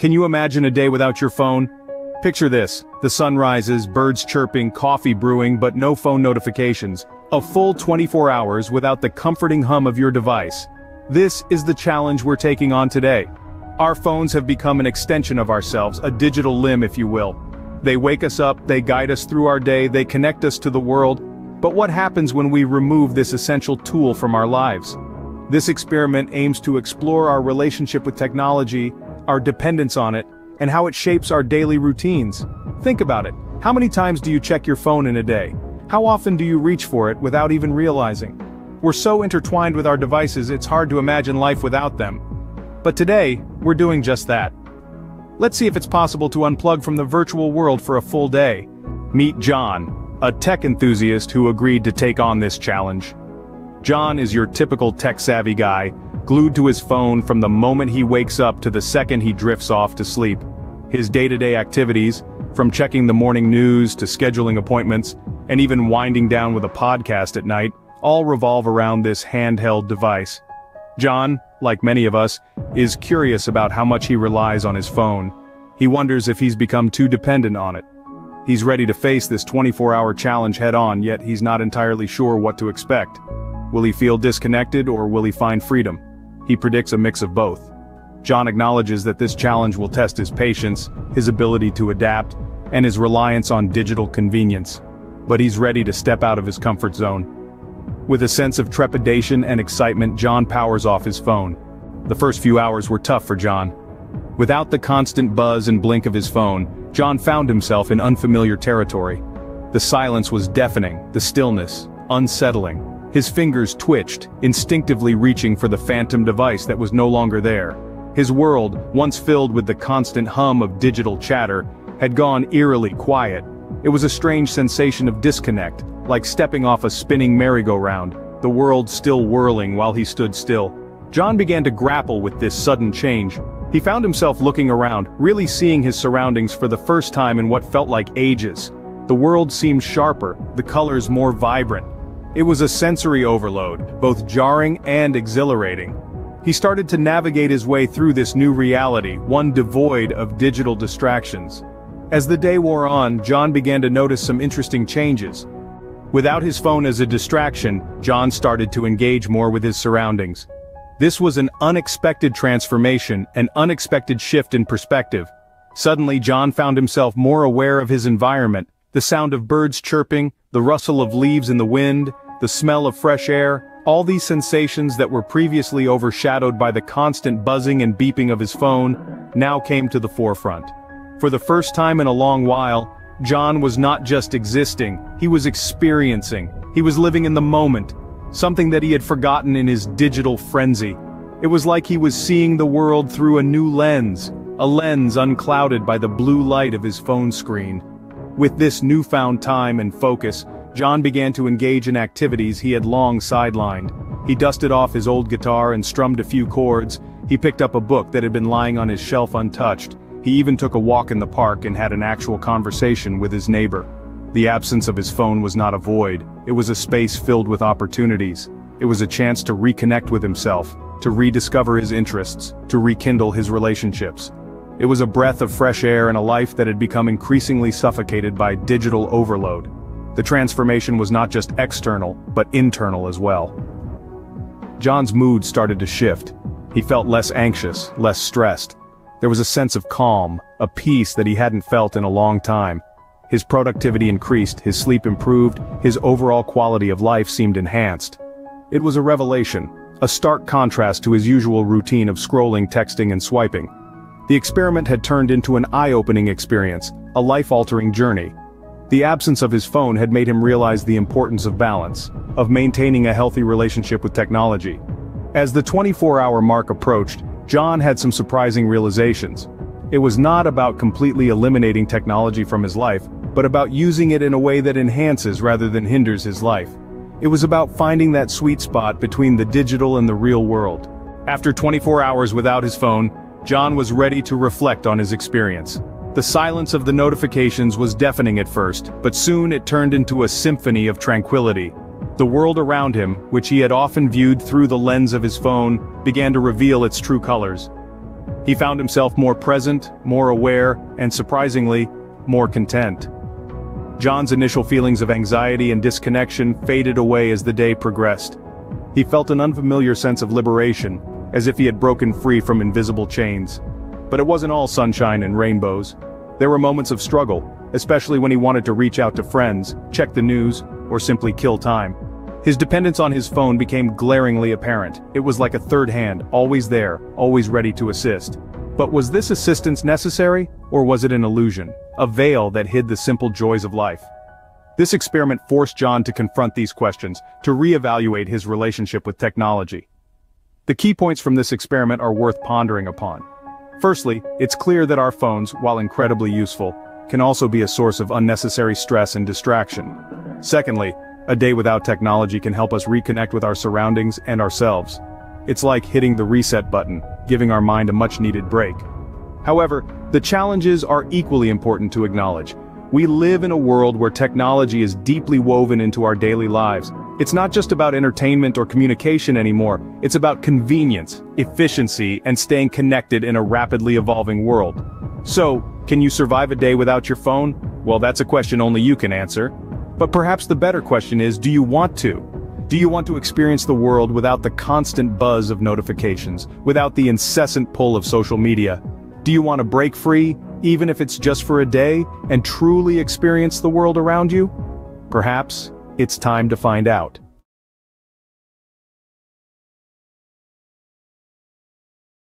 Can you imagine a day without your phone? Picture this: the sun rises, birds chirping, coffee brewing, but no phone notifications. A full 24 hours without the comforting hum of your device. This is the challenge we're taking on today. Our phones have become an extension of ourselves, a digital limb if you will. They wake us up, they guide us through our day, they connect us to the world. But what happens when we remove this essential tool from our lives? This experiment aims to explore our relationship with technology, our dependence on it, and how it shapes our daily routines. Think about it. How many times do you check your phone in a day? How often do you reach for it without even realizing? We're so intertwined with our devices, it's hard to imagine life without them. But today, we're doing just that. Let's see if it's possible to unplug from the virtual world for a full day. Meet John, a tech enthusiast who agreed to take on this challenge. John is your typical tech-savvy guy, glued to his phone from the moment he wakes up to the second he drifts off to sleep. His day-to-day activities, from checking the morning news to scheduling appointments, and even winding down with a podcast at night, all revolve around this handheld device. John, like many of us, is curious about how much he relies on his phone. He wonders if he's become too dependent on it. He's ready to face this 24-hour challenge head-on, yet he's not entirely sure what to expect. Will he feel disconnected or will he find freedom? He predicts a mix of both. John acknowledges that this challenge will test his patience, his ability to adapt, and his reliance on digital convenience. But he's ready to step out of his comfort zone. With a sense of trepidation and excitement, John powers off his phone. The first few hours were tough for John. Without the constant buzz and blink of his phone, John found himself in unfamiliar territory. The silence was deafening, the stillness, unsettling. His fingers twitched, instinctively reaching for the phantom device that was no longer there. His world, once filled with the constant hum of digital chatter, had gone eerily quiet. It was a strange sensation of disconnect, like stepping off a spinning merry-go-round, the world still whirling while he stood still. John began to grapple with this sudden change. He found himself looking around, really seeing his surroundings for the first time in what felt like ages. The world seemed sharper, the colors more vibrant. It was a sensory overload, both jarring and exhilarating. He started to navigate his way through this new reality, one devoid of digital distractions. As the day wore on, John began to notice some interesting changes. Without his phone as a distraction, John started to engage more with his surroundings. This was an unexpected transformation, an unexpected shift in perspective. Suddenly, John found himself more aware of his environment, the sound of birds chirping, the rustle of leaves in the wind, the smell of fresh air, all these sensations that were previously overshadowed by the constant buzzing and beeping of his phone, now came to the forefront. For the first time in a long while, John was not just existing, he was experiencing. He was living in the moment, something that he had forgotten in his digital frenzy. It was like he was seeing the world through a new lens, a lens unclouded by the blue light of his phone screen. With this newfound time and focus, John began to engage in activities he had long sidelined. He dusted off his old guitar and strummed a few chords. He picked up a book that had been lying on his shelf untouched. He even took a walk in the park and had an actual conversation with his neighbor. The absence of his phone was not a void, it was a space filled with opportunities. It was a chance to reconnect with himself, to rediscover his interests, to rekindle his relationships. It was a breath of fresh air in a life that had become increasingly suffocated by digital overload. The transformation was not just external, but internal as well. John's mood started to shift. He felt less anxious, less stressed. There was a sense of calm, a peace that he hadn't felt in a long time. His productivity increased, his sleep improved, his overall quality of life seemed enhanced. It was a revelation, a stark contrast to his usual routine of scrolling, texting, and swiping. The experiment had turned into an eye-opening experience, a life-altering journey. The absence of his phone had made him realize the importance of balance, of maintaining a healthy relationship with technology. As the 24-hour mark approached, John had some surprising realizations. It was not about completely eliminating technology from his life, but about using it in a way that enhances rather than hinders his life. It was about finding that sweet spot between the digital and the real world. After 24 hours without his phone, John was ready to reflect on his experience. The silence of the notifications was deafening at first, but soon it turned into a symphony of tranquility. The world around him, which he had often viewed through the lens of his phone, began to reveal its true colors. He found himself more present, more aware, and surprisingly, more content. John's initial feelings of anxiety and disconnection faded away as the day progressed. He felt an unfamiliar sense of liberation, as if he had broken free from invisible chains. But it wasn't all sunshine and rainbows. There were moments of struggle, especially when he wanted to reach out to friends, check the news, or simply kill time. His dependence on his phone became glaringly apparent. It was like a third hand, always there, always ready to assist. But was this assistance necessary, or was it an illusion, a veil that hid the simple joys of life? This experiment forced John to confront these questions, to reevaluate his relationship with technology. The key points from this experiment are worth pondering upon. Firstly, it's clear that our phones, while incredibly useful, can also be a source of unnecessary stress and distraction. Secondly, a day without technology can help us reconnect with our surroundings and ourselves. It's like hitting the reset button, giving our mind a much-needed break. However, the challenges are equally important to acknowledge. We live in a world where technology is deeply woven into our daily lives. It's not just about entertainment or communication anymore, it's about convenience, efficiency, and staying connected in a rapidly evolving world. So, can you survive a day without your phone? Well, that's a question only you can answer. But perhaps the better question is, do you want to? Do you want to experience the world without the constant buzz of notifications, without the incessant pull of social media? Do you want to break free, even if it's just for a day, and truly experience the world around you? Perhaps it's time to find out.